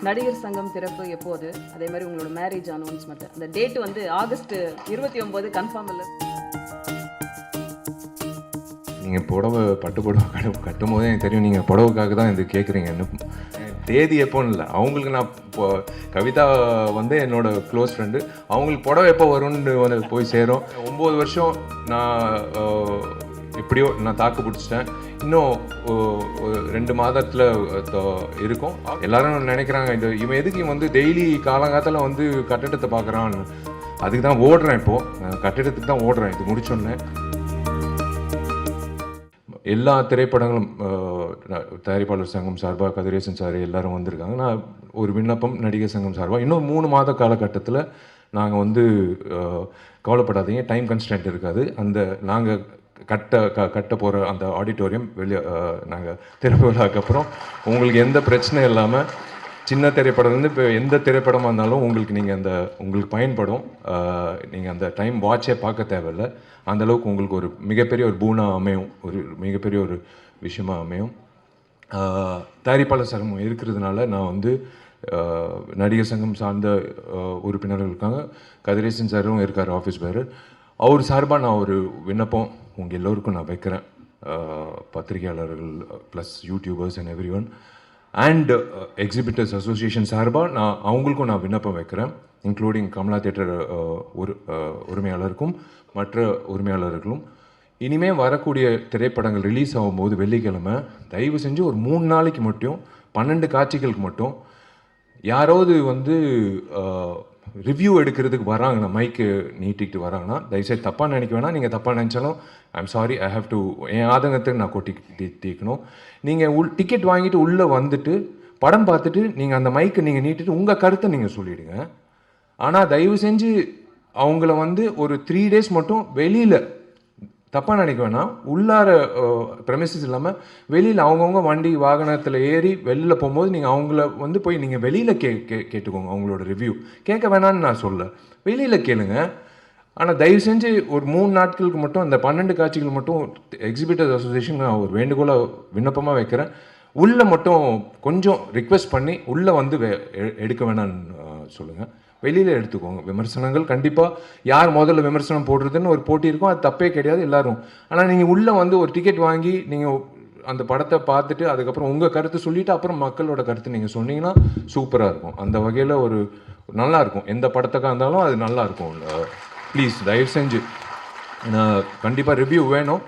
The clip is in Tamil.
நடிகர் சங்கம் திறப்பு எப்போது, அதே மாதிரி உங்களோட மேரேஜ் அனௌன்ஸ்மெண்ட், அந்த டேட் வந்து ஆகஸ்ட் 29 கன்ஃபார்ம் இல்லை. நீங்கள் புடவை பட்டு புடவை கட்டும் போதே எனக்கு தெரியும் நீங்கள் புடவைக்காக தான் இது கேட்குறீங்கன்னு. தேதி எப்போன்னு இல்லை, அவங்களுக்கு நான் இப்போ கவிதா வந்து என்னோட க்ளோஸ் ஃப்ரெண்டு, அவங்களுக்கு புடவை எப்போ வரும்னு வந்து போய் சேரும். 9 வருஷம் நான் எப்படியோ நான் தாக்கு பிடிச்சிட்டேன். இன்னும் ஒரு 2 மாதத்தில் இருக்கும். எல்லாரும் நினைக்கிறாங்க இவன் எதுக்கு இவன் வந்து டெய்லி காலங்காலத்தில் வந்து கட்டிடத்தை பார்க்குறான்னு. அதுக்கு தான் ஓடுறேன், இப்போது கட்டிடத்துக்கு தான் ஓடுறேன். இது முடிச்சோன்னே எல்லா திரைப்படங்களும் தயாரிப்பாளர் சங்கம் சார்பாக கதிரேசன் சார் எல்லாரும் வந்திருக்காங்க. நான் ஒரு விண்ணப்பம் நடிகர் சங்கம் சார்பாக இன்னும் 3 மாத காலகட்டத்தில் நாங்கள் வந்து கவலைப்படாதீங்க, டைம் கன்ஸ்டன்ட் இருக்காது. அந்த நாங்கள் கட்ட போகிற அந்த ஆடிட்டோரியம் வெளியே நாங்கள் திறப்பு விழாக்கு அப்புறம் உங்களுக்கு எந்த பிரச்சனை இல்லாமல் சின்ன திரைப்படம் வந்து இப்போ எந்த திரைப்படமாக இருந்தாலும் உங்களுக்கு பயன்படும். நீங்கள் அந்த டைம் வாட்சே பார்க்க தேவையில்லை. அந்தளவுக்கு உங்களுக்கு ஒரு மிகப்பெரிய ஒரு பூனாக அமையும், ஒரு மிகப்பெரிய ஒரு விஷயமாக அமையும். தயாரிப்பாளர் சங்கம் இருக்கிறதுனால நான் வந்து நடிகர் சங்கம் சார்ந்த உறுப்பினர்கள் இருக்காங்க, கதிரேசன் சாரும் இருக்கார் ஆஃபீஸ் பேர். அவர் சார்பாக நான் ஒரு விண்ணப்பம் உங்கள் எல்லோருக்கும் நான் வைக்கிறேன். பத்திரிகையாளர்கள் plus YouTubers and every one and exhibitors association சார்பாக அவங்களுக்கும் நான் விண்ணப்பம் வைக்கிறேன், இன்க்ளூடிங் கமலா தியேட்டர் உரிமையாளருக்கும் மற்ற உரிமையாளர்களும். இனிமேல் வரக்கூடிய திரைப்படங்கள் ரிலீஸ் ஆகும்போது வெள்ளிக்கிழமை தயவு செஞ்சு ஒரு 3 நாளைக்கு மட்டும் 12 காட்சிகளுக்கு மட்டும் யாராவது வந்து ரிவ்யூ எடுக்கிறதுக்கு வராங்கன்னா, மைக்கு நீட்டிக்கிட்டு வராங்கன்னா, தயவுசெய்து தப்பாக நினைக்க வேணாம். நீங்கள் தப்பாக நினச்சாலும் I'm sorry, I have to என் ஆதங்கத்துக்கு நான் தீக்கணும். நீங்கள் டிக்கெட் வாங்கிட்டு உள்ளே வந்துட்டு படம் பார்த்துட்டு நீங்கள் அந்த மைக்கை நீங்கள் நீட்டிட்டு உங்கள் கருத்தை நீங்கள் சொல்லிவிடுங்க. ஆனால் தயவு செஞ்சு அவங்கள வந்து ஒரு 3 டேஸ் மட்டும் வெளியில் தப்பாக நினைக்க வேணாம். உள்ளார ப்ரெமிசஸ் இல்லாமல் வெளியில் அவங்கவுங்க வண்டி வாகனத்தில் ஏறி வெளியில் போகும்போது நீங்கள் அவங்கள வந்து போய் நீங்கள் வெளியில் கேட்டுக்கோங்க. அவங்களோட ரிவ்யூ கேட்க வேணான்னு நான் சொல்ல, வெளியில் கேளுங்க. ஆனால் தயவு செஞ்சு ஒரு 3 நாட்களுக்கு மட்டும் அந்த 12 காட்சிகள் மட்டும் எக்ஸிபிட்டர்ஸ் அசோசியேஷன் நான் ஒரு வேண்டுகோளை விண்ணப்பமாக வைக்கிறேன். உள்ளே மட்டும் கொஞ்சம் ரிக்வெஸ்ட் பண்ணி உள்ளே வந்து எடுக்க வேணான்னு சொல்லுங்கள், வெளியில் எடுத்துக்கோங்க. விமர்சனங்கள் கண்டிப்பாக யார் முதல்ல விமர்சனம் போடுறதுன்னு ஒரு போட்டி இருக்கும், அது தப்பே கிடையாது எல்லாரும். ஆனால் நீங்கள் உள்ளே வந்து ஒரு டிக்கெட் வாங்கி நீங்கள் அந்த படத்தை பார்த்துட்டு அதுக்கப்புறம் உங்கள் கருத்து சொல்லிவிட்டு அப்புறம் மக்களோட கருத்து நீங்கள் சொன்னீங்கன்னா சூப்பராக இருக்கும். அந்த வகையில் ஒரு நல்லாயிருக்கும். எந்த படத்துக்காக இருந்தாலும் அது நல்லாயிருக்கும். ப்ளீஸ் தயவு செஞ்சு, நான் கண்டிப்பாக ரிவ்யூ வேணும்.